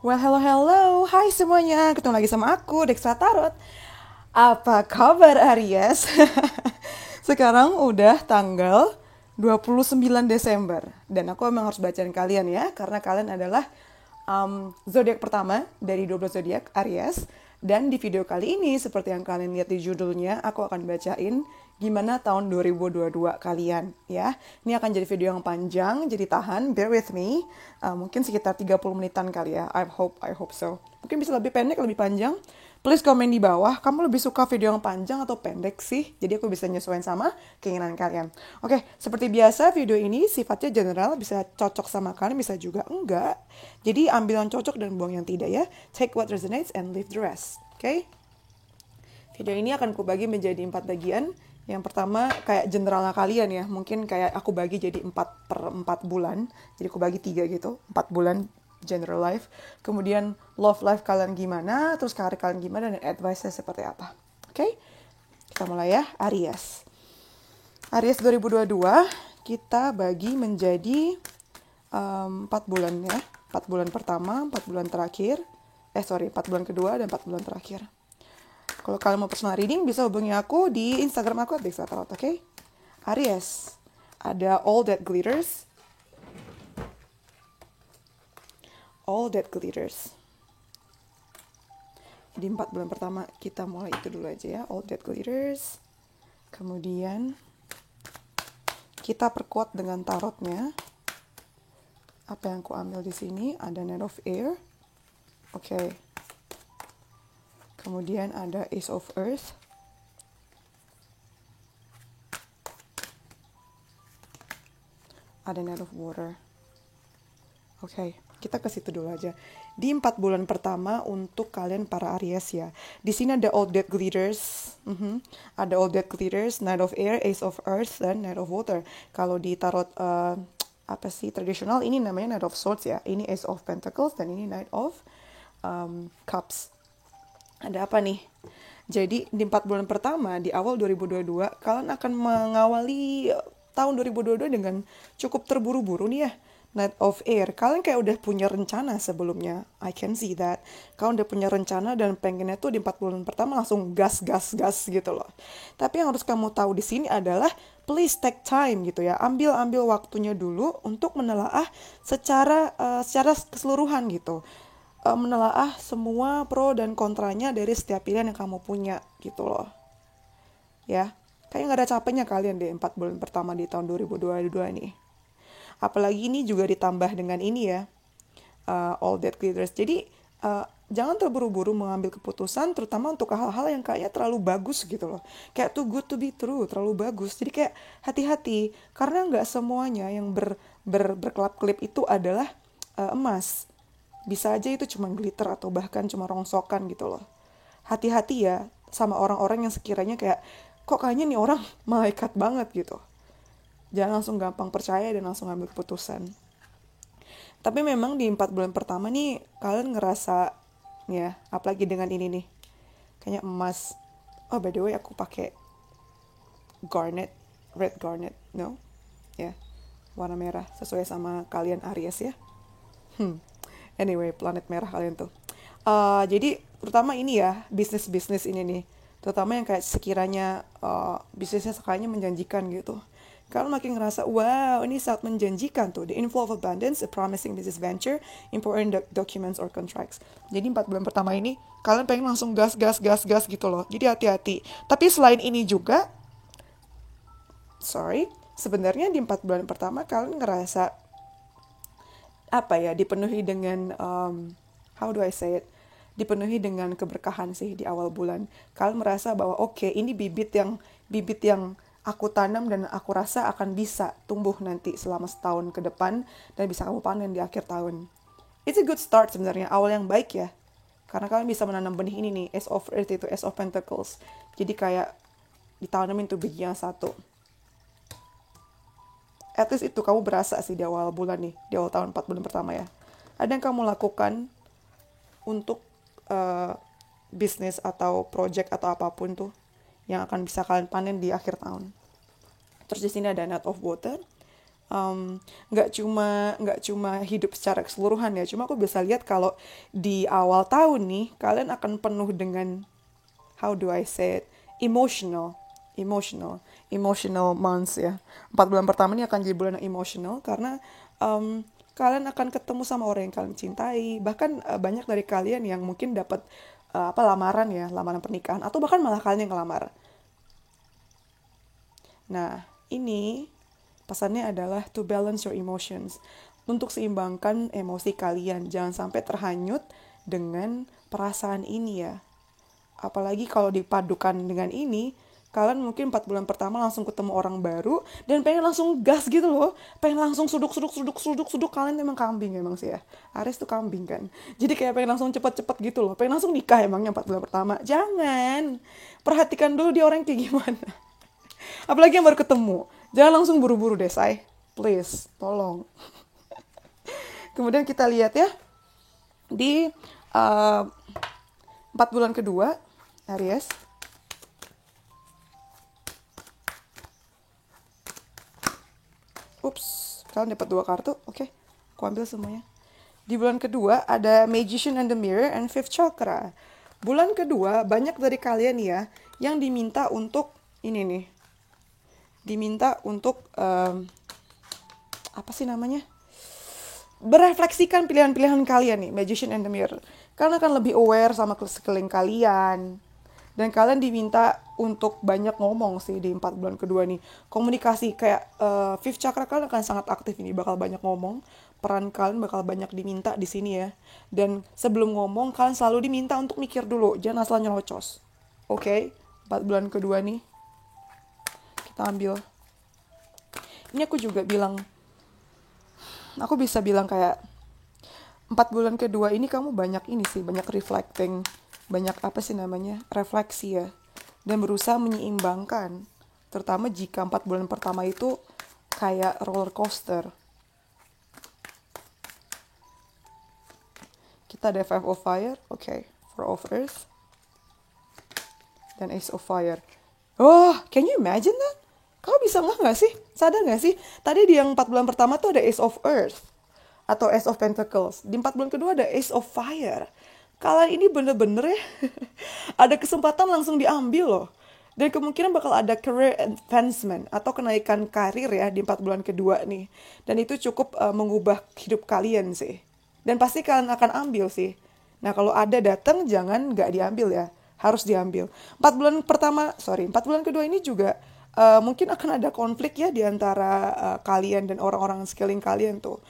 Well, hello, hello. Hai semuanya. Ketemu lagi sama aku, Dextra Tarot. Apa kabar, Aries? Sekarang udah tanggal 29 Desember. Dan aku emang harus bacain kalian ya, karena kalian adalah zodiak pertama dari 12 zodiak Aries. Dan di video kali ini, seperti yang kalian lihat di judulnya, aku akan bacain gimana tahun 2022 kalian ya. Ini akan jadi video yang panjang, jadi tahan, bear with me. Mungkin sekitar 30 menitan kali ya. I hope so. Mungkin bisa lebih pendek, lebih panjang. Please komen di bawah, kamu lebih suka video yang panjang atau pendek sih? Jadi aku bisa nyesuaiin sama keinginan kalian. Oke, seperti biasa video ini sifatnya general, bisa cocok sama kalian, bisa juga enggak. Jadi ambil yang cocok dan buang yang tidak ya. Take what resonates and leave the rest. Oke? Video ini akan aku bagi menjadi 4 bagian. Yang pertama kayak generalnya kalian ya. Mungkin kayak aku bagi jadi 4/4 bulan. Jadi aku bagi 3 gitu. 4 bulan general life. Kemudian love life kalian gimana. Terus karir kalian gimana. Dan advice-nya seperti apa. Oke? Kita mulai ya. Aries. Aries 2022 kita bagi menjadi 4 bulan ya. 4 bulan pertama, 4 bulan terakhir. 4 bulan kedua dan 4 bulan terakhir. Kalau kalian mau personal reading, bisa hubungi aku di Instagram aku @dextratarot, oke? Aries, ada All That Glitters. All That Glitters. Di 4 bulan pertama, kita mulai itu dulu aja ya. All That Glitters. Kemudian, kita perkuat dengan tarotnya. Apa yang aku ambil di sini? Ada Knight of Air. Oke. Kemudian ada Ace of Earth. Ada Knight of Water. Oke, kita ke situ dulu aja. Di 4 bulan pertama untuk kalian para Aries ya. Di sini ada All That Glitters. Ada All That Glitters, Knight of Air, Ace of Earth, dan Knight of Water. Kalau di tarot tradisional ini namanya Knight of Swords ya. Ini Ace of Pentacles dan ini Knight of Cups. Ada apa nih? Jadi di 4 bulan pertama di awal 2022 kalian akan mengawali tahun 2022 dengan cukup terburu-buru nih ya. Knight of Air, kalian kayak udah punya rencana sebelumnya. I can see that. Kalian udah punya rencana dan pengennya tuh di 4 bulan pertama langsung gas gitu loh. Tapi yang harus kamu tahu di sini adalah please take time gitu ya. Ambil waktunya dulu untuk menelaah secara keseluruhan gitu. Menelaah semua pro dan kontranya dari setiap pilihan yang kamu punya gitu loh. Ya, kayaknya gak ada capeknya kalian deh 4 bulan pertama di tahun 2022 nih. Apalagi ini juga ditambah dengan ini ya, All That Glitters. Jadi jangan terburu-buru mengambil keputusan, terutama untuk hal-hal yang kayaknya terlalu bagus gitu loh. Kayak too good to be true, terlalu bagus. Jadi kayak hati-hati, karena gak semuanya yang berkelap-kelip itu adalah emas. Bisa aja itu cuma glitter atau bahkan cuma rongsokan gitu loh. Hati-hati ya sama orang-orang yang sekiranya kayak, kok kayaknya nih orang malaikat banget gitu. Jangan langsung gampang percaya dan langsung ambil keputusan. Tapi memang di 4 bulan pertama nih, kalian ngerasa, ya, apalagi dengan ini nih, kayaknya emas. Oh, by the way, aku pakai garnet, red garnet, no? Ya, warna merah, sesuai sama kalian Aries ya. Anyway, planet merah kalian tuh. Jadi terutama ini ya, bisnis ini nih. Terutama yang kayak sekiranya bisnisnya sekalinya menjanjikan gitu. Kalian makin ngerasa, wow, ini sangat menjanjikan tuh. The inflow of abundance, a promising business venture, important documents or contracts. Jadi 4 bulan pertama ini, kalian pengen langsung gas gitu loh. Jadi hati-hati. Tapi selain ini juga, sebenarnya di 4 bulan pertama kalian ngerasa dipenuhi dengan how do I say it, dipenuhi dengan keberkahan sih di awal bulan. Kalian merasa bahwa oke, ini bibit yang aku tanam dan aku rasa akan bisa tumbuh nanti selama setahun ke depan dan bisa kamu panen di akhir tahun. It's a good start sebenarnya, awal yang baik ya. Karena kalian bisa menanam benih ini nih, Ace of Earth itu Ace of Pentacles. Jadi kayak ditanamin tuh biji yang satu. At least itu kamu berasa sih di awal bulan nih, di awal tahun 4 bulan pertama ya. Ada yang kamu lakukan untuk bisnis atau project atau apapun tuh yang akan bisa kalian panen di akhir tahun. Terus di sini ada Knight of Water. nggak cuma hidup secara keseluruhan ya. Cuma aku bisa lihat kalau di awal tahun nih kalian akan penuh dengan, how do I say it, emotional emotional months ya. 4 bulan pertama ini akan jadi bulan yang emotional karena kalian akan ketemu sama orang yang kalian cintai. Bahkan banyak dari kalian yang mungkin dapat lamaran pernikahan, atau bahkan malah kalian yang ngelamar. Nah, ini pesannya adalah to balance your emotions. Untuk seimbangkan emosi kalian, jangan sampai terhanyut dengan perasaan ini ya. Apalagi kalau dipadukan dengan ini, kalian mungkin 4 bulan pertama langsung ketemu orang baru dan pengen langsung gas gitu loh, pengen langsung suduk. Kalian emang kambing emang sih ya, Aries tuh kambing kan, jadi kayak pengen langsung cepet gitu loh, pengen langsung nikah emangnya 4 bulan pertama. Jangan, perhatikan dulu dia orang kayak gimana. Apalagi yang baru ketemu, jangan langsung buru-buru deh say, please, tolong. Kemudian kita lihat ya di 4 bulan kedua Aries. Ups, kalian dapat 2 kartu. Oke, aku ambil semuanya. Di bulan kedua ada Magician and the Mirror and Fifth Chakra. Bulan kedua banyak dari kalian ya yang diminta untuk ini nih. Diminta untuk apa sih namanya? Berefleksikan pilihan-pilihan kalian nih, Magician and the Mirror. Kalian akan lebih aware sama sekeliling kalian. Dan kalian diminta untuk banyak ngomong sih di 4 bulan kedua nih. Komunikasi kayak fifth chakra kalian akan sangat aktif ini, bakal banyak ngomong. Peran kalian bakal banyak diminta di sini ya. Dan sebelum ngomong kalian selalu diminta untuk mikir dulu, jangan asal nyerocos. Oke, 4 bulan kedua nih. Kita ambil. Ini aku juga bilang, aku bisa bilang kayak 4 bulan kedua ini kamu banyak ini sih, banyak reflecting, banyak refleksi ya, dan berusaha menyeimbangkan, terutama jika 4 bulan pertama itu kayak roller coaster. Kita ada Five of Fire, oke, Four of Earth, dan Ace of Fire. Oh, can you imagine that? Kamu bisa nggak sih? Sadar nggak sih? Tadi di yang 4 bulan pertama tuh ada Ace of Earth atau Ace of Pentacles. Di 4 bulan kedua ada Ace of Fire. Kalian ini bener-bener ya ada kesempatan langsung diambil loh. Dan kemungkinan bakal ada career advancement atau kenaikan karir ya di 4 bulan kedua nih. Dan itu cukup mengubah hidup kalian sih. Dan pasti kalian akan ambil sih. Nah kalau ada datang jangan nggak diambil ya. Harus diambil. 4 bulan kedua ini juga mungkin akan ada konflik ya di antara kalian dan orang-orang sekeliling kalian tuh.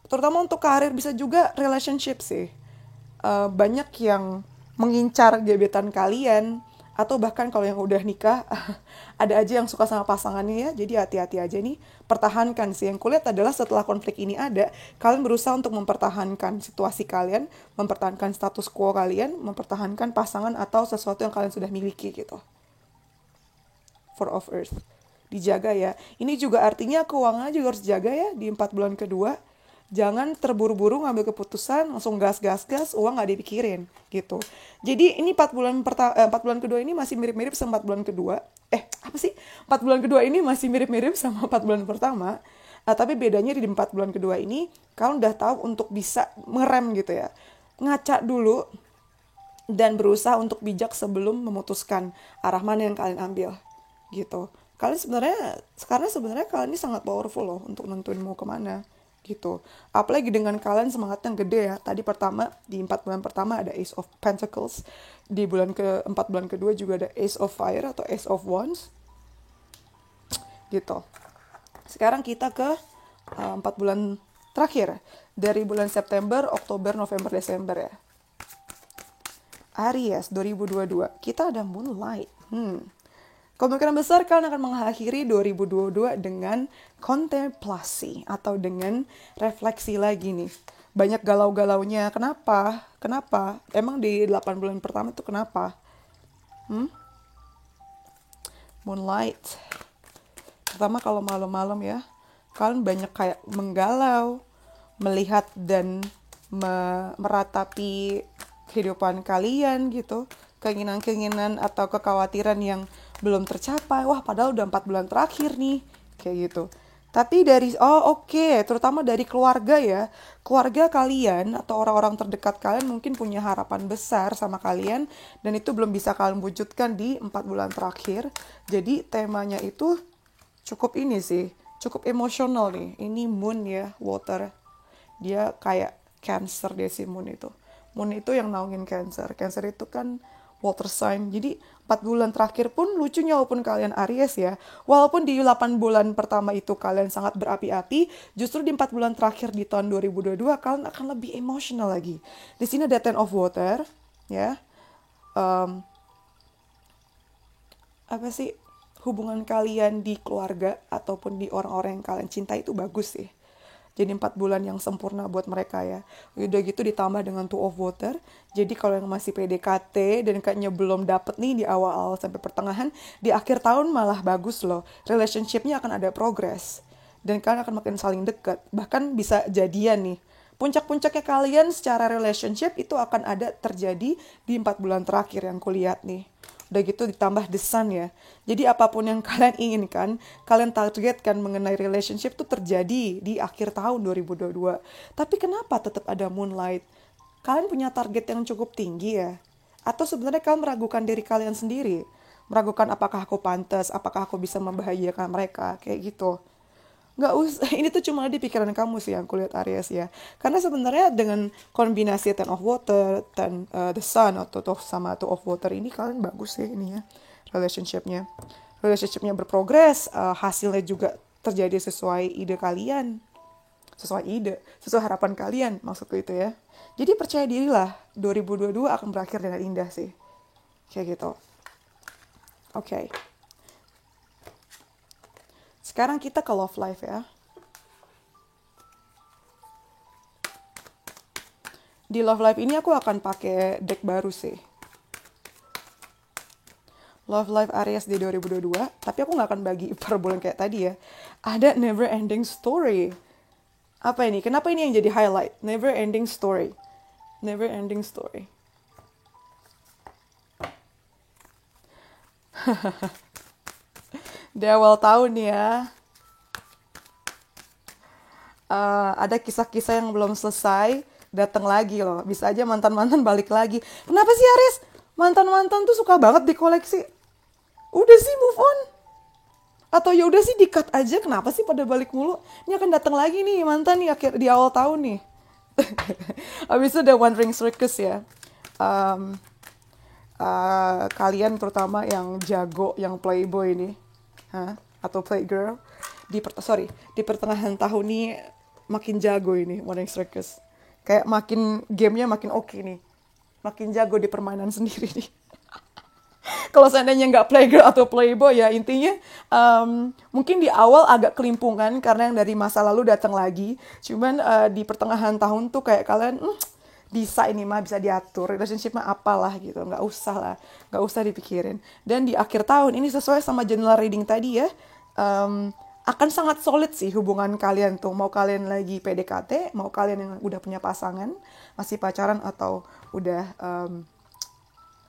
Terutama untuk karir, bisa juga relationship sih. Banyak yang mengincar gebetan kalian, atau bahkan kalau yang udah nikah ada aja yang suka sama pasangannya ya. Jadi hati-hati aja nih, pertahankan sih. Yang kulihat adalah setelah konflik ini ada, kalian berusaha untuk mempertahankan situasi kalian, mempertahankan status quo kalian, mempertahankan pasangan atau sesuatu yang kalian sudah miliki gitu. Four of Earth, dijaga ya. Ini juga artinya keuangan juga harus jaga ya di 4 bulan kedua. Jangan terburu-buru ngambil keputusan, langsung gas, uang nggak dipikirin gitu. Jadi ini 4 bulan kedua ini masih mirip-mirip sama 4 bulan kedua. 4 bulan kedua ini masih mirip-mirip sama 4 bulan pertama. Tapi bedanya di 4 bulan kedua ini, kalian udah tahu untuk bisa ngerem gitu ya. Ngaca dulu dan berusaha untuk bijak sebelum memutuskan arah mana yang kalian ambil gitu. Kalian sebenarnya kalian ini sangat powerful loh untuk nentuin mau kemana gitu. Apalagi dengan kalian semangatnya gede ya. Tadi di 4 bulan pertama ada Ace of Pentacles. Di 4 bulan kedua juga ada Ace of Fire atau Ace of Wands gitu. Sekarang kita ke 4 bulan terakhir. Dari bulan September, Oktober, November, Desember ya. Aries 2022. Kita ada Moonlight. Kemungkinan besar kalian akan mengakhiri 2022 dengan kontemplasi atau dengan refleksi lagi nih. Banyak galau-galaunya. Kenapa? Emang di 8 bulan pertama itu kenapa? Moonlight. Pertama kalau malam-malam ya, kalian banyak kayak menggalau, melihat dan meratapi kehidupan kalian gitu. Keinginan-keinginan atau kekhawatiran yang belum tercapai. Wah, padahal udah 4 bulan terakhir nih. Kayak gitu. Tapi dari, oke, terutama dari keluarga ya. Keluarga kalian atau orang-orang terdekat kalian mungkin punya harapan besar sama kalian dan itu belum bisa kalian wujudkan di 4 bulan terakhir. Jadi temanya itu cukup ini sih, cukup emosional nih. Ini moon ya, water. Dia kayak Cancer dia si moon itu. Moon itu yang naungin Cancer. Cancer itu kan water sign. Jadi 4 bulan terakhir pun lucunya walaupun kalian Aries ya. Walaupun di 8 bulan pertama itu kalian sangat berapi-api, justru di 4 bulan terakhir di tahun 2022 kalian akan lebih emosional lagi. Di sini ada Ten of Water ya. Em, apa sih, hubungan kalian di keluarga ataupun di orang-orang yang kalian cintai itu bagus sih. Jadi 4 bulan yang sempurna buat mereka ya. Udah gitu ditambah dengan Two of Water. Jadi kalau yang masih PDKT dan kayaknya belum dapet nih di awal-awal sampai pertengahan, di akhir tahun malah bagus loh. Relationship-nya akan ada progress. Dan kalian akan makin saling dekat. Bahkan bisa jadian nih. Puncak-puncaknya kalian secara relationship itu akan ada terjadi di 4 bulan terakhir yang kulihat nih. Udah gitu ditambah The Sun ya. Jadi apapun yang kalian inginkan, kalian targetkan mengenai relationship itu terjadi di akhir tahun 2022. Tapi kenapa tetap ada Moonlight? Kalian punya target yang cukup tinggi ya? Atau sebenarnya kalian meragukan diri kalian sendiri? Meragukan apakah aku pantas, apakah aku bisa membahagiakan mereka, kayak gitu. Nggak usah, ini tuh cuma di pikiran kamu sih yang kulihat Aries ya. Karena sebenarnya dengan kombinasi Ten of Water, The Sun, atau sama Two of Water ini kalian bagus sih ini ya, relationshipnya. Relationshipnya berprogres, hasilnya juga terjadi sesuai ide kalian. Sesuai harapan kalian, maksudku itu ya. Jadi percaya dirilah, 2022 akan berakhir dengan indah sih. Kayak gitu. Oke. Sekarang kita ke love life ya. Di love life ini aku akan pakai deck baru sih. Love life Aries di 2022. Tapi aku nggak akan bagi per bulan kayak tadi ya. Ada never ending story. Apa ini? Kenapa ini yang jadi highlight? Never ending story. Never ending story. Di awal tahun ya. Ada kisah-kisah yang belum selesai datang lagi loh. Bisa aja mantan-mantan balik lagi. Kenapa sih Aries? Mantan-mantan tuh suka banget dikoleksi. Udah sih move on. Atau ya udah sih di-cut aja. Kenapa sih pada balik mulu? Ini akan datang lagi nih mantan nih di awal tahun nih. Habis itu ada Wandering Circus ya. Kalian terutama yang jago, yang playboy nih, atau playgirl, di pertengahan tahun ini makin jago ini Wandering Circus. Kayak makin gamenya makin oke nih, makin jago di permainan sendiri nih. Kalau seandainya nggak playgirl atau playboy ya intinya mungkin di awal agak kelimpungan karena yang dari masa lalu datang lagi. Cuman di pertengahan tahun tuh kayak kalian bisa ini mah bisa diatur, relationship mah apalah gitu, nggak usah dipikirin. Dan di akhir tahun ini sesuai sama general reading tadi ya, akan sangat solid sih hubungan kalian tuh. Mau kalian lagi PDKT, mau kalian yang udah punya pasangan, masih pacaran atau udah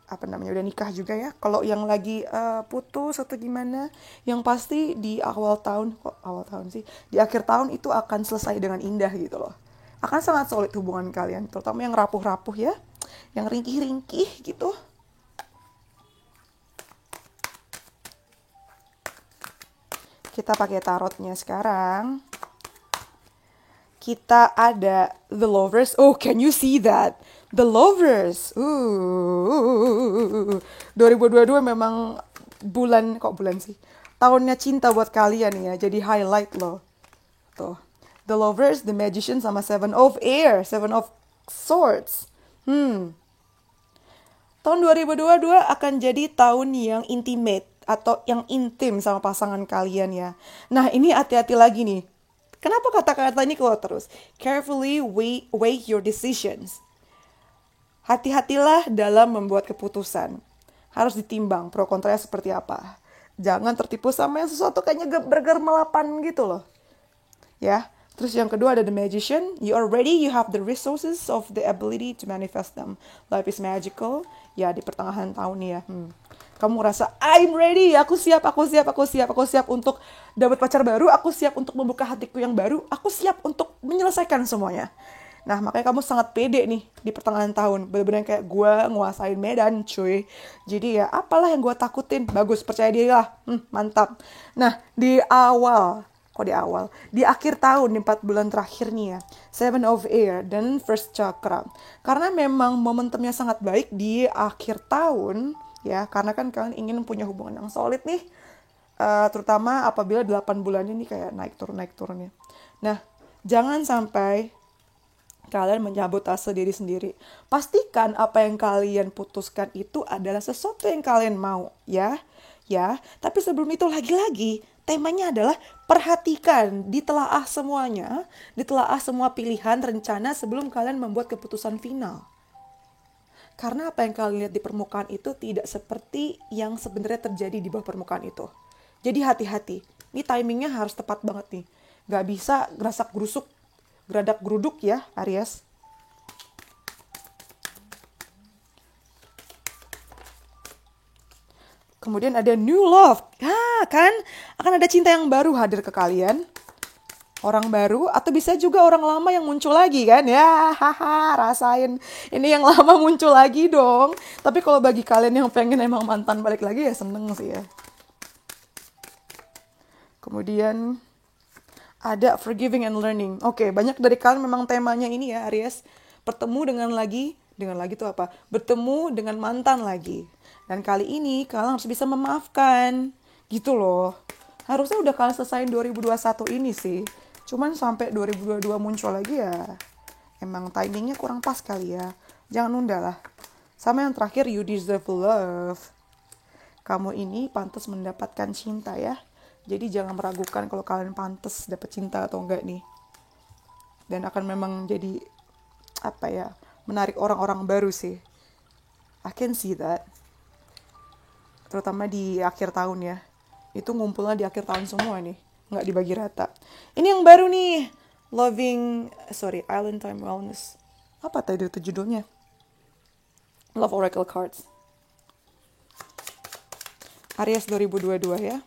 udah nikah juga ya. Kalau yang lagi putus atau gimana, yang pasti di di akhir tahun itu akan selesai dengan indah gitu loh. Akan sangat solid hubungan kalian, terutama yang rapuh-rapuh ya, yang ringkih-ringkih gitu. Kita pakai tarotnya sekarang. Kita ada The Lovers. Oh, can you see that? The Lovers. 2022 memang tahunnya cinta buat kalian ya. Jadi highlight loh. Tuh. The Lovers, The Magician, sama Seven of Swords. Tahun 2022 akan jadi tahun yang intimate atau yang intim sama pasangan kalian ya. Nah, ini hati-hati lagi nih. Kenapa kata-kata ini keluar terus? Carefully weigh your decisions. Hati-hatilah dalam membuat keputusan. Harus ditimbang pro kontranya seperti apa. Jangan tertipu sama yang sesuatu kayaknya bergermelapan gitu loh. Ya. Terus yang kedua ada The Magician. You are ready, you have the resources of the ability to manifest them. Life is magical. Ya di pertengahan tahun nih ya. Kamu ngerasa, I'm ready, aku siap, aku siap, aku siap, aku siap untuk dapat pacar baru, aku siap untuk membuka hatiku yang baru, aku siap untuk menyelesaikan semuanya. Nah, makanya kamu sangat pede nih di pertengahan tahun. Bener-bener kayak gue nguasain medan, cuy. Jadi ya, apalah yang gue takutin. Bagus, percaya diri lah. Mantap. Nah, di akhir tahun, di 4 bulan terakhir nih ya, Seven of Air dan First Chakra. Karena memang momentumnya sangat baik di akhir tahun, ya, karena kan kalian ingin punya hubungan yang solid nih. Terutama apabila 8 bulan ini kayak naik turun ya. Nah, jangan sampai kalian menyabotase diri sendiri. Pastikan apa yang kalian putuskan itu adalah sesuatu yang kalian mau, ya. Ya, tapi sebelum itu lagi-lagi temanya adalah perhatikan, ditelaah semuanya, ditelaah semua pilihan, rencana sebelum kalian membuat keputusan final. Karena apa yang kalian lihat di permukaan itu tidak seperti yang sebenarnya terjadi di bawah permukaan itu. Jadi hati-hati. Ini timingnya harus tepat banget nih. Gak bisa gerasak gerusuk, geradak geruduk ya, Aries. Kemudian ada new love. Kan akan ada cinta yang baru hadir ke kalian. Orang baru atau bisa juga orang lama yang muncul lagi kan. Ya, haha, rasain. Ini yang lama muncul lagi dong. Tapi kalau bagi kalian yang pengen emang mantan balik lagi ya seneng sih ya. Kemudian ada forgiving and learning. Oke, banyak dari kalian memang temanya ini ya, Aries. Dengan lagi tuh apa? Bertemu dengan mantan lagi. Dan kali ini kalian harus bisa memaafkan. Gitu loh. Harusnya udah kalian selesaiin 2021 ini sih. Cuman sampai 2022 muncul lagi ya. Emang timingnya kurang pas kali ya. Jangan nunda lah. Sama yang terakhir, you deserve love. Kamu ini pantas mendapatkan cinta ya. Jadi jangan meragukan kalau kalian pantas dapat cinta atau enggak nih. Dan akan memang jadi menarik orang-orang baru sih. I can see that. Terutama di akhir tahun ya. Itu ngumpulnya di akhir tahun semua nih. Nggak dibagi rata. Ini yang baru nih. Island Time Wellness. Apa tadi itu judulnya? Love Oracle Cards. Aries 2022 ya.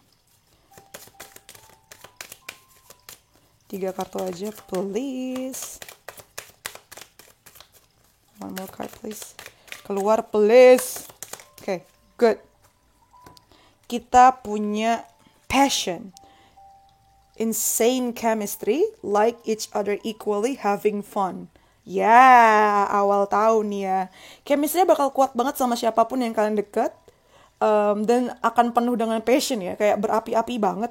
3 kartu aja, please. One more card, please. Keluar, please. Okay, good. Kita punya passion, insane chemistry, like each other equally, having fun. Ya, awal tahun ya. Chemistry bakal kuat banget sama siapapun yang kalian deket. Dan akan penuh dengan passion ya, kayak berapi-api banget.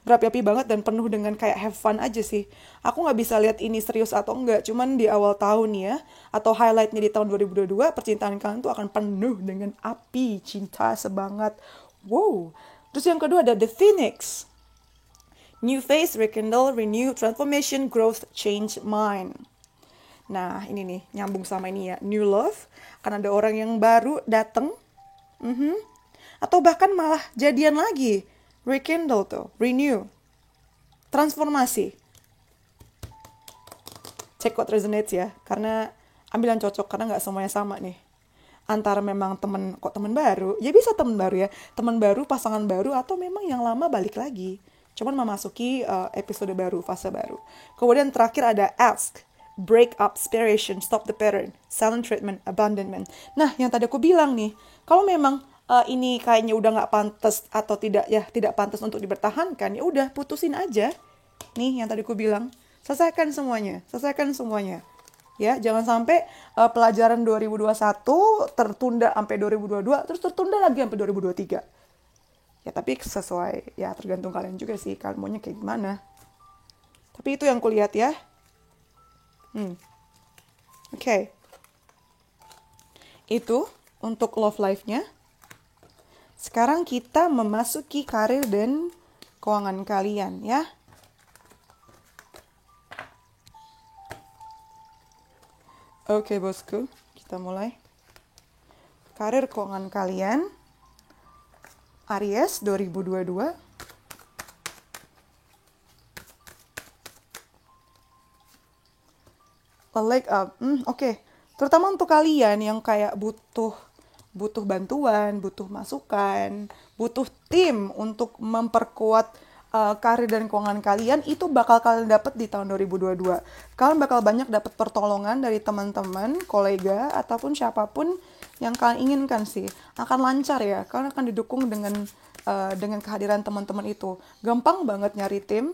Berapi-api banget dan penuh dengan kayak have fun aja sih. Aku nggak bisa lihat ini serius atau enggak, cuman di awal tahun ya, atau highlightnya di tahun 2022, percintaan kalian tuh akan penuh dengan api, cinta sebanget. Wow. Terus yang kedua ada The Phoenix. New phase, rekindle, renew, transformation, growth, change, mind. Nah, ini nih, nyambung sama ini ya. New love, akan ada orang yang baru datang. Atau bahkan malah jadian lagi. Rekindle tuh, renew, transformasi. Check what resonates ya, karena ambil yang cocok, karena nggak semuanya sama nih. Antara memang temen baru, ya bisa temen baru ya, temen baru, pasangan baru, atau memang yang lama balik lagi. Cuman memasuki episode baru, fase baru. Kemudian terakhir ada ask, break up, separation, stop the pattern, silent treatment, abandonment. Nah, yang tadi aku bilang nih, kalau memang ini kayaknya udah nggak pantas atau tidak pantas untuk dipertahankan, ya udah putusin aja. Nih yang tadi aku bilang, selesaikan semuanya. Ya, jangan sampai pelajaran 2021 tertunda sampai 2022, terus tertunda lagi sampai 2023. Ya tapi sesuai, ya tergantung kalian juga sih, kalian maunya kayak gimana. Tapi itu yang kulihat ya. Oke. Itu untuk love life-nya. Sekarang kita memasuki karir dan keuangan kalian ya. Oke bosku, kita mulai. Karir keuangan kalian, Aries 2022. A leg up, oke. Terutama untuk kalian yang kayak butuh butuh bantuan, butuh masukan, butuh tim untuk memperkuat karir dan keuangan kalian, itu bakal kalian dapat di tahun 2022. Kalian bakal banyak dapat pertolongan dari teman-teman, kolega, ataupun siapapun yang kalian inginkan sih. Akan lancar ya, kalian akan didukung dengan kehadiran teman-teman itu. Gampang banget nyari tim,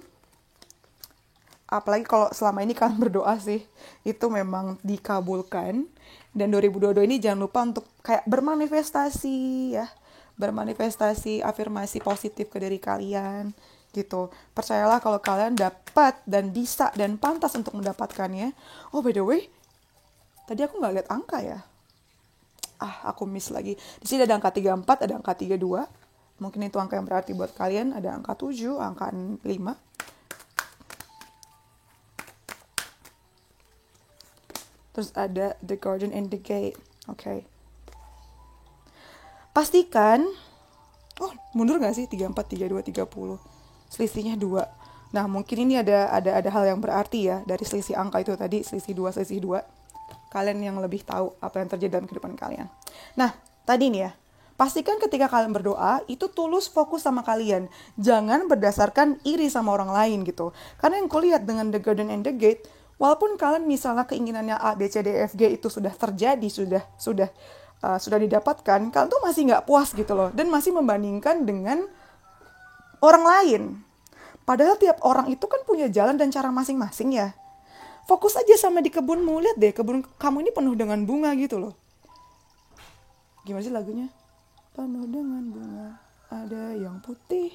apalagi kalau selama ini kalian berdoa sih, itu memang dikabulkan. Dan 2022 ini jangan lupa untuk kayak bermanifestasi ya, bermanifestasi afirmasi positif ke diri kalian gitu. Percayalah kalau kalian dapat dan bisa dan pantas untuk mendapatkannya. Oh by the way, tadi aku nggak lihat angka ya. Aku miss lagi. Di sini ada angka 34, ada angka 32. Mungkin itu angka yang berarti buat kalian. Ada angka 7, angka 5. Terus ada The Garden and the Gate. Oke. Pastikan, mundur nggak sih? 34, 32, 30. Selisihnya 2. Nah, mungkin ini ada hal yang berarti ya dari selisih angka itu tadi, selisih 2. Kalian yang lebih tahu apa yang terjadi dalam kehidupan kalian. Nah, tadi nih ya, pastikan ketika kalian berdoa, itu tulus fokus sama kalian. Jangan berdasarkan iri sama orang lain gitu. Karena yang kulihat dengan The Garden and the Gate, walaupun kalian misalnya keinginannya A, B, C, D, F, G itu sudah terjadi, sudah didapatkan, kalian tuh masih nggak puas gitu loh. Dan masih membandingkan dengan orang lain. Padahal tiap orang itu kan punya jalan dan cara masing-masing ya. Fokus aja sama di kebunmu. Lihat deh, kebun kamu ini penuh dengan bunga gitu loh. Gimana sih lagunya? Penuh dengan bunga. Ada yang putih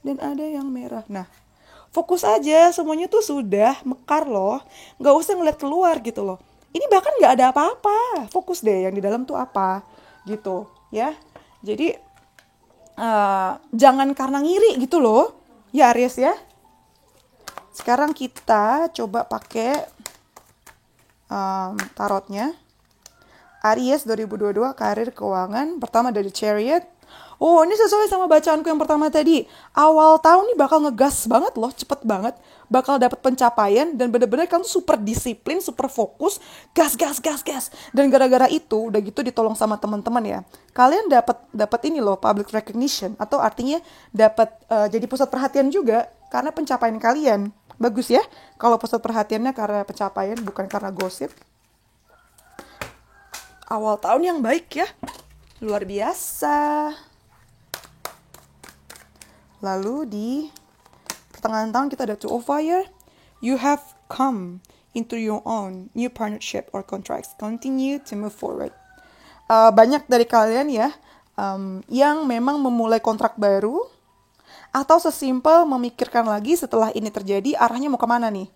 dan ada yang merah. Nah, fokus aja. Semuanya tuh sudah mekar loh. Gak usah ngeliat keluar gitu loh. Ini bahkan gak ada apa-apa. Fokus deh yang di dalam tuh apa. Gitu ya. Jadi jangan karena ngiri gitu loh. Ya Aries ya. Sekarang kita coba pakai tarotnya. Aries 2022 karir keuangan. Pertama dari Chariot. Oh, ini sesuai sama bacaanku yang pertama tadi. Awal tahun nih bakal ngegas banget loh, cepet banget. Bakal dapat pencapaian dan bener-bener kamu super disiplin, super fokus, gas. Dan gara-gara itu, udah gitu ditolong sama teman-teman ya. Kalian dapat ini loh, public recognition, atau artinya dapat jadi pusat perhatian juga karena pencapaian kalian. Bagus ya, kalau pusat perhatiannya karena pencapaian, bukan karena gosip. Awal tahun yang baik ya, luar biasa. Lalu di pertengahan tahun kita ada Two of Fire. You have come into your own new partnership or contracts. Continue to move forward. Banyak dari kalian ya yang memang memulai kontrak baru. Atau sesimpel memikirkan lagi setelah ini terjadi arahnya mau kemana nih.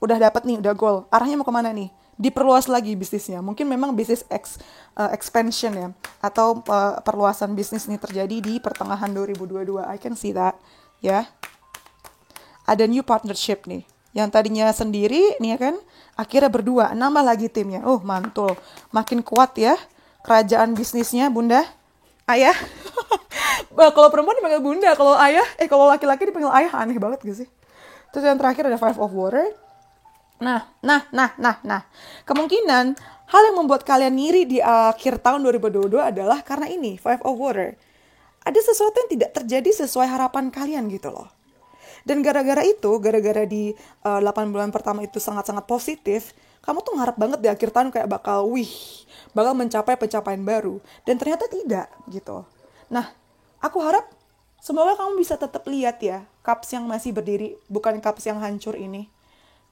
Udah dapat nih, udah goal. Arahnya mau kemana nih? Diperluas lagi bisnisnya. Mungkin memang bisnis expansion ya. Atau perluasan bisnis ini terjadi di pertengahan 2022. I can see that. Ya. Ada new partnership nih. Yang tadinya sendiri nih ya kan. Akhirnya berdua. Nambah lagi timnya. Mantul. Makin kuat ya. Kerajaan bisnisnya bunda. Ayah. Kalau perempuan dipanggil bunda. Kalau ayah. Kalau laki-laki dipanggil ayah. Aneh banget gak sih? Terus yang terakhir ada Five of Water. Nah. Kemungkinan hal yang membuat kalian ngiri di akhir tahun 2022 adalah karena ini, Five of Water. Ada sesuatu yang tidak terjadi sesuai harapan kalian gitu loh. Dan gara-gara di 8 bulan pertama itu sangat-sangat positif, kamu tuh ngarep banget di akhir tahun kayak bakal mencapai pencapaian baru. Dan ternyata tidak gitu. Nah, aku harap semoga kamu bisa tetap lihat ya, cups yang masih berdiri, bukan cups yang hancur ini.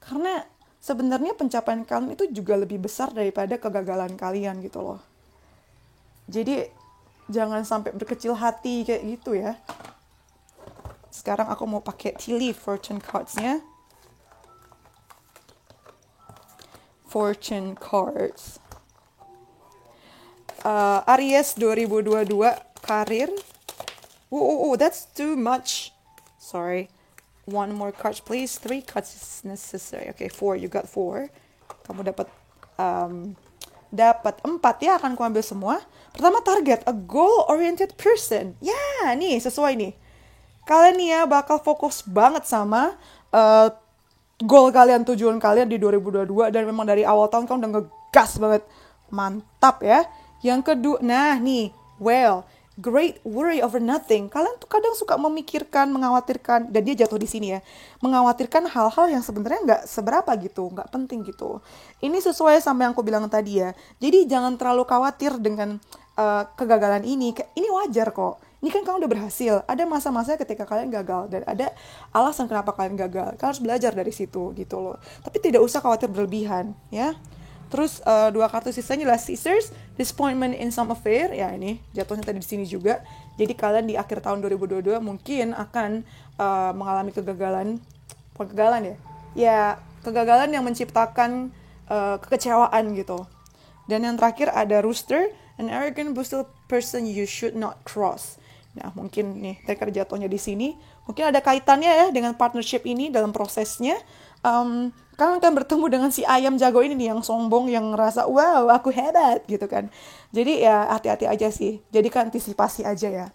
Karena sebenarnya pencapaian kalian itu juga lebih besar daripada kegagalan kalian gitu loh. Jadi jangan sampai berkecil hati kayak gitu ya. Sekarang aku mau pakai Tea Leaf Fortune Cards-nya. Fortune Cards. Aries 2022 karir. That's too much. Sorry. One more card, please. 3 cards is necessary. Okay, 4. You got 4. Kamu dapat 4 ya. Akan kuambil semua. Pertama target, a goal-oriented person. Ya, nih sesuai nih. Kalian nih ya bakal fokus banget sama goal kalian, tujuan kalian di 2022. Dan memang dari awal tahun kamu udah ngegas banget. Mantap ya. Yang kedua, nah nih, well, great worry over nothing. Kalian tuh kadang suka memikirkan, mengkhawatirkan, dan dia jatuh di sini ya, mengkhawatirkan hal-hal yang sebenarnya nggak seberapa gitu, nggak penting gitu. Ini sesuai sama yang aku bilang tadi ya. Jadi jangan terlalu khawatir dengan kegagalan ini. Ini wajar kok. Ini kan kamu udah berhasil. Ada masa-masa ketika kalian gagal dan ada alasan kenapa kalian gagal. Kalian harus belajar dari situ gitu loh. Tapi tidak usah khawatir berlebihan ya. Terus dua kartu sisanya adalah Scissors, Disappointment in some affair. Ya ini jatuhnya tadi di sini juga. Jadi kalian di akhir tahun 2022 mungkin akan mengalami kegagalan ya. Ya kegagalan yang menciptakan kekecewaan gitu. Dan yang terakhir ada Rooster, an arrogant, boastful person you should not cross. Nah, mungkin nih taker jatuhnya di sini. Mungkin ada kaitannya ya dengan partnership ini dalam prosesnya. Kalian akan bertemu dengan si ayam jago ini nih yang sombong, yang ngerasa, wow, aku hebat gitu kan. Jadi ya hati-hati aja sih. Jadi kan antisipasi aja ya.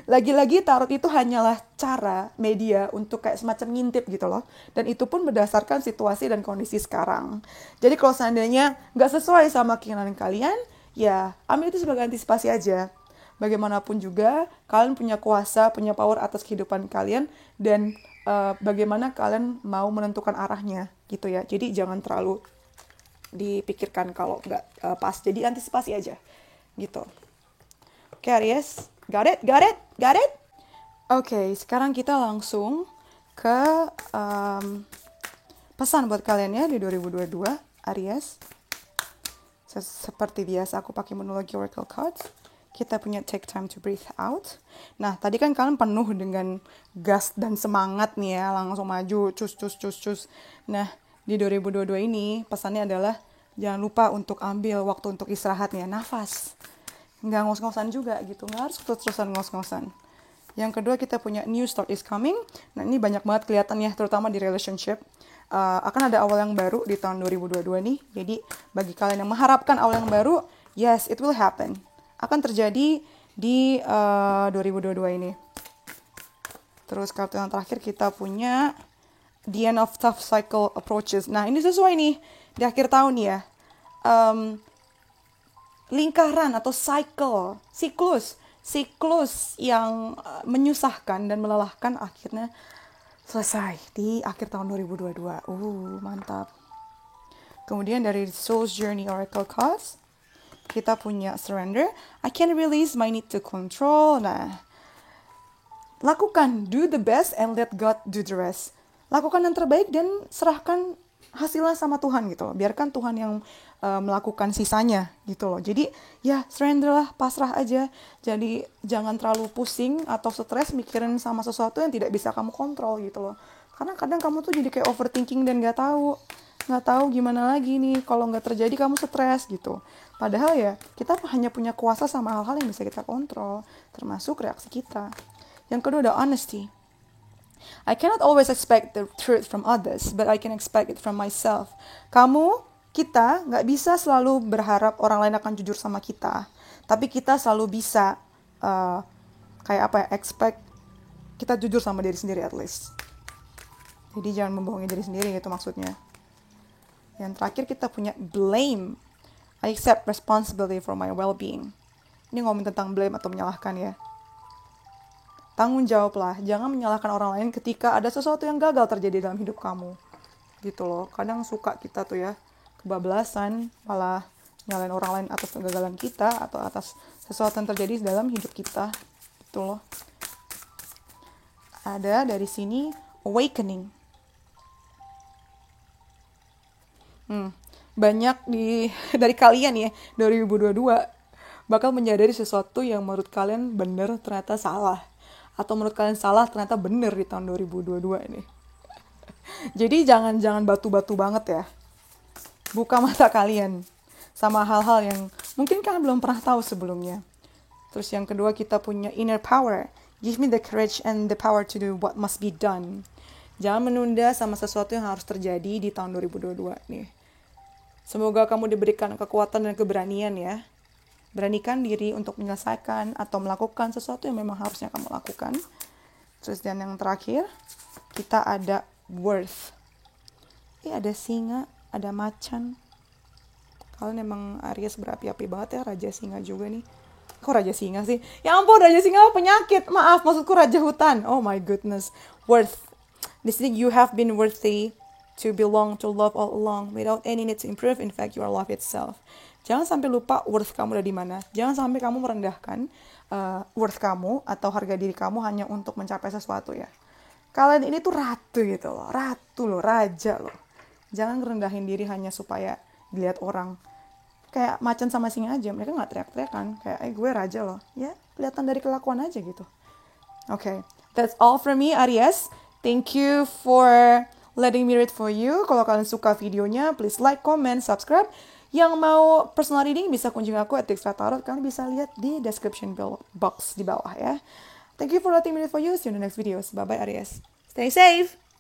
Lagi-lagi tarot itu hanyalah cara media untuk kayak semacam ngintip gitu loh. Dan itu pun berdasarkan situasi dan kondisi sekarang. Jadi kalau seandainya nggak sesuai sama keinginan kalian, ya ambil itu sebagai antisipasi aja. Bagaimanapun juga, kalian punya kuasa, punya power atas kehidupan kalian, dan bagaimana kalian mau menentukan arahnya, gitu ya. Jadi jangan terlalu dipikirkan kalau nggak pas. Jadi antisipasi aja, gitu. Oke, Aries. Got it? Got it? Got it? Oke, sekarang kita langsung ke pesan buat kalian ya di 2022, Aries. Seperti biasa, aku pakai monologi Oracle Cards. Kita punya take time to breathe out. Nah, tadi kan kalian penuh dengan gas dan semangat nih ya, langsung maju, cus. Nah, di 2022 ini pesannya adalah jangan lupa untuk ambil waktu untuk istirahat nih ya, nafas. Nggak ngos-ngosan juga gitu, nggak harus terus-terusan ngos-ngosan. Yang kedua kita punya new start is coming. Nah, ini banyak banget kelihatan ya, terutama di relationship. Akan ada awal yang baru di tahun 2022 nih. Jadi, bagi kalian yang mengharapkan awal yang baru, yes, it will happen. Akan terjadi di 2022 ini. Terus kartu yang terakhir kita punya The End of Tough Cycle Approaches. Nah, ini sesuai nih di akhir tahun ya. Lingkaran atau siklus yang menyusahkan dan melelahkan akhirnya selesai di akhir tahun 2022. Mantap. Kemudian dari Soul's Journey Oracle Cards, kita punya surrender. I can release my need to control. Nah, lakukan, do the best and let God do the rest. Lakukan yang terbaik dan serahkan hasilnya sama Tuhan gitu loh. Biarkan Tuhan yang melakukan sisanya gitu loh. Jadi ya surrender lah, pasrah aja. Jadi jangan terlalu pusing atau stres mikirin sama sesuatu yang tidak bisa kamu kontrol gitu loh. Karena kadang kamu tuh jadi kayak overthinking dan nggak tahu gimana lagi nih kalau nggak terjadi kamu stres gitu. Padahal ya kita hanya punya kuasa sama hal-hal yang bisa kita kontrol, termasuk reaksi kita. Yang kedua ada honesty. I cannot always expect the truth from others, but I can expect it from myself. Kita nggak bisa selalu berharap orang lain akan jujur sama kita, tapi kita selalu bisa expect kita jujur sama diri sendiri at least. Jadi jangan membohongi diri sendiri gitu maksudnya. Yang terakhir kita punya blame. I accept responsibility for my well-being. Ini ngomong tentang blame atau menyalahkan ya. Tanggung jawablah, jangan menyalahkan orang lain ketika ada sesuatu yang gagal terjadi dalam hidup kamu. Gitu loh, kadang suka kita tuh ya, kebablasan, malah nyalain orang lain atas kegagalan kita atau atas sesuatu yang terjadi dalam hidup kita. Gitu loh. Ada dari sini, awakening. Banyak dari kalian ya 2022 bakal menyadari sesuatu yang menurut kalian benar ternyata salah, atau menurut kalian salah ternyata benar di tahun 2022 ini. Jadi jangan batu-batu banget ya. Buka mata kalian sama hal-hal yang mungkin kalian belum pernah tahu sebelumnya. Terus yang kedua kita punya inner power. Give me the courage and the power to do what must be done. Jangan menunda sama sesuatu yang harus terjadi di tahun 2022 nih. Semoga kamu diberikan kekuatan dan keberanian ya. Beranikan diri untuk menyelesaikan atau melakukan sesuatu yang memang harusnya kamu lakukan. Terus dan yang terakhir, kita ada worth. Ada singa, ada macan. Kalian emang Aries berapi-api banget ya, Raja Singa juga nih. Kok Raja Singa sih? Ya ampun, Raja Singa penyakit. Maaf, maksudku Raja Hutan. Oh my goodness. Worth. This thing you have been worthy to belong to love all along without any need to improve. In fact, you are love itself. Jangan sampai lupa worth kamu ada di mana. Jangan sampai kamu merendahkan worth kamu atau harga diri kamu hanya untuk mencapai sesuatu ya. Kalian ini tuh ratu gitu loh. Ratu loh, raja loh. Jangan rendahin diri hanya supaya dilihat orang. Kayak macan sama singa aja, mereka gak teriak-teriakan. Kayak, gue raja loh. Ya, kelihatan dari kelakuan aja gitu. Okay, that's all from me, Aries. Thank you for letting me read for you. Kalau kalian suka videonya, please like, comment, subscribe. Yang mau personal reading bisa kunjungi aku at Dijkstra Tarot. Kalian bisa lihat di description box di bawah ya. Thank you for letting me read for you. See you in the next videos. Bye-bye, Aries. Stay safe!